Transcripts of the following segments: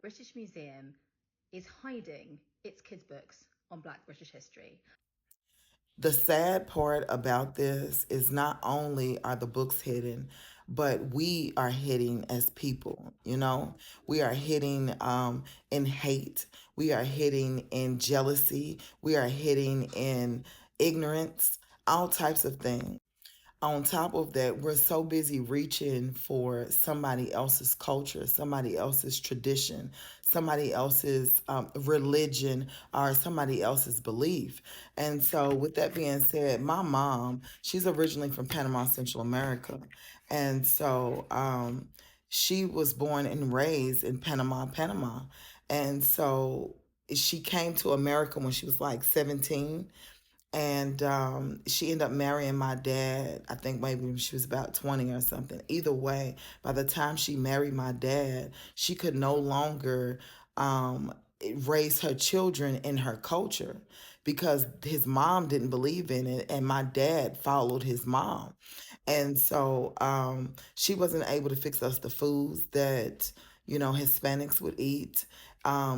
British Museum is hiding its kids' books on Black British history. The sad part about this is not only are the books hidden, but we are hitting as people, you know? We are hitting in hate. We are hitting in jealousy. We are hitting in ignorance, all types of things. On top of that, we're so busy reaching for somebody else's culture, somebody else's tradition, somebody else's religion, or somebody else's belief. And so, with that being said, my mom, she's originally from Panama, Central America. And so, she was born and raised in Panama, Panama. And so, she came to America when she was like 17, and she ended up marrying my dad. I think maybe when she was about 20 or something. Either way, by the time she married my dad, she could no longer um, raise her children in her culture because his mom didn't believe in it, and my dad followed his mom. And so she wasn't able to fix us the foods that, Hispanics would eat.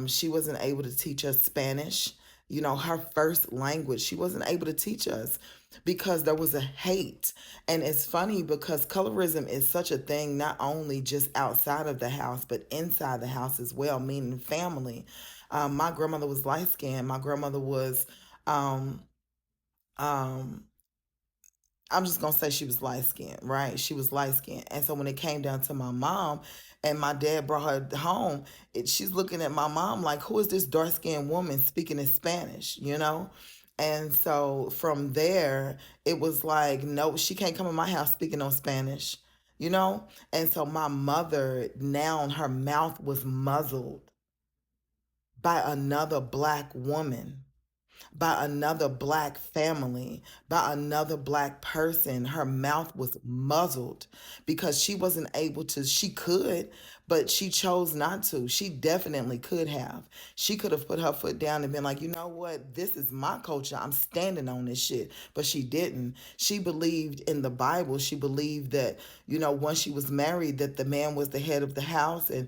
She wasn't able to teach us Spanish, her first language. She wasn't able to teach us because there was a hate. And it's funny because colorism is such a thing, not only just outside of the house, but inside the house as well, meaning family. My grandmother was light skinned. My grandmother was, um, um, I'm just gonna say she was light skinned, right? She was light skinned. And so when it came down to my mom and my dad brought her home, she's looking at my mom like, who is this dark skinned woman speaking in Spanish, you know? And so from there, it was like, no, she can't come in my house speaking on Spanish, you know? And so my mother, now her mouth was muzzled by another black woman, by another black family, by another black person. Her mouth was muzzled because she wasn't able to, she could, but she chose not to. She definitely could have. She could have put her foot down and been like, you know what, this is my culture. I'm standing on this shit. But she didn't. She believed in the Bible. She believed that, once she was married, that the man was the head of the house, and,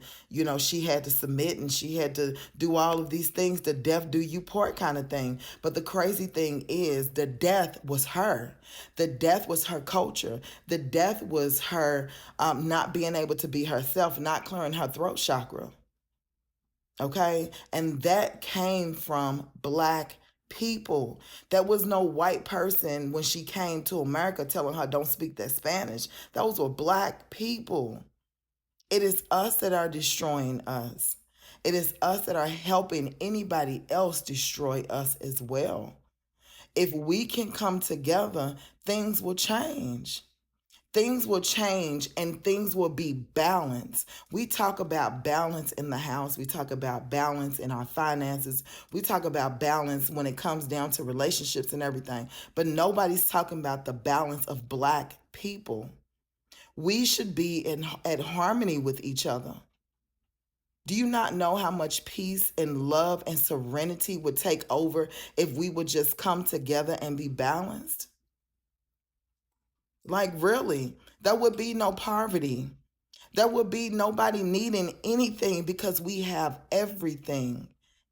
she had to submit and she had to do all of these things, the death do you part kind of thing. But the crazy thing is, the death was her. The death was her culture. The death was her not being able to be herself, not clearing her throat chakra. Okay? And that came from black people. There was no white person when she came to America telling her, don't speak that Spanish. Those were black people. It is us that are destroying us. It is us that are helping anybody else destroy us as well. If we can come together, things will change. Things will change and things will be balanced. We talk about balance in the house. We talk about balance in our finances. We talk about balance when it comes down to relationships and everything. But nobody's talking about the balance of black people. We should be at harmony with each other. Do you not know how much peace and love and serenity would take over if we would just come together and be balanced? Like, really, there would be no poverty. There would be nobody needing anything because we have everything.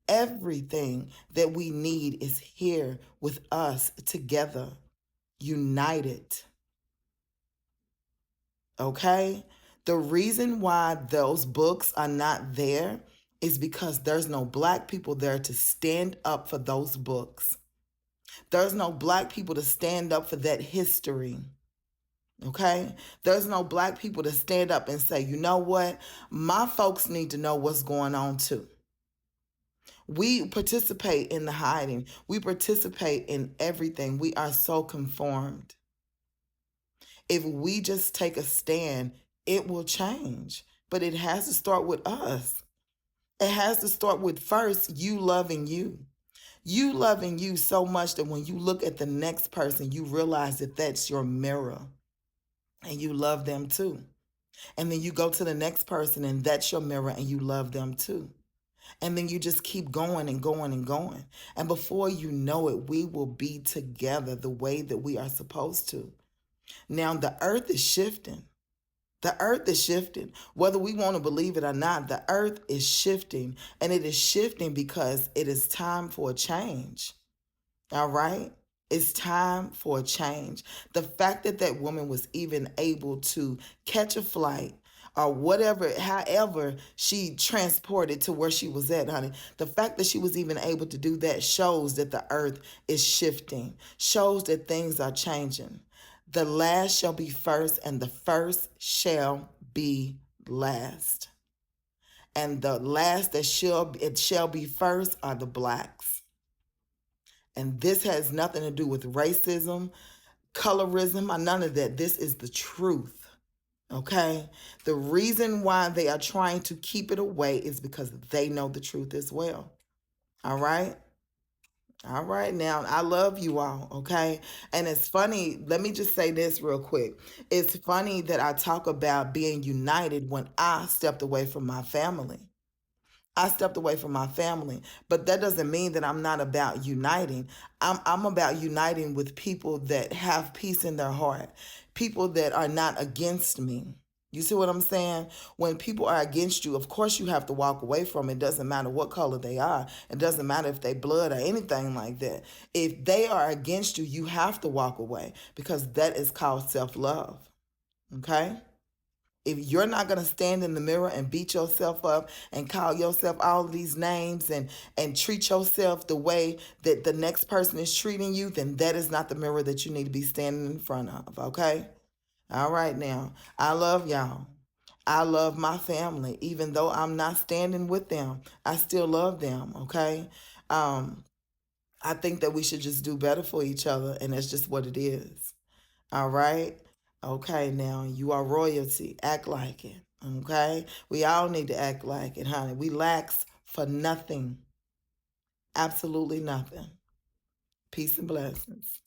Everything that we need is here with us together, united. Okay? The reason why those books are not there is because there's no black people there to stand up for those books. There's no black people to stand up for that history. Okay? There's no black people to stand up and say, you know what? My folks need to know what's going on too. We participate in the hiding, we participate in everything. We are so conformed. If we just take a stand, it will change. But it has to start with us. It has to start with first you loving you. You loving you so much that when you look at the next person, you realize that that's your mirror and you love them too. And then you go to the next person and that's your mirror and you love them too. And then you just keep going and going and going. And before you know it, we will be together the way that we are supposed to. Now, the earth is shifting. The earth is shifting. Whether we want to believe it or not, the earth is shifting. And it is shifting because it is time for a change. All right? It's time for a change. The fact that that woman was even able to catch a flight or whatever, however she transported to where she was at, honey, the fact that she was even able to do that shows that the earth is shifting, shows that things are changing. The last shall be first, and the first shall be last. And the last that shall be first are the blacks. And this has nothing to do with racism, colorism, or none of that. This is the truth. Okay? The reason why they are trying to keep it away is because they know the truth as well. All right? All right, now I love you all, okay? And it's funny, let me just say this real quick. It's funny that I talk about being united when I stepped away from my family. I stepped away from my family, but that doesn't mean that I'm not about uniting. I'm about uniting with people that have peace in their heart, people that are not against me. You see what I'm saying? When people are against you, of course you have to walk away from it. It doesn't matter what color they are. It doesn't matter if they blood or anything like that. If they are against you, you have to walk away because that is called self-love. Okay? If you're not going to stand in the mirror and beat yourself up and call yourself all of these names and treat yourself the way that the next person is treating you, then that is not the mirror that you need to be standing in front of, okay? All right, now, I love y'all. I love my family. Even though I'm not standing with them, I still love them, okay? I think that we should just do better for each other, and that's just what it is. All right? Okay, now you are royalty. Act like it. Okay? We all need to act like it, honey. We lacks for nothing. Absolutely nothing. Peace and blessings.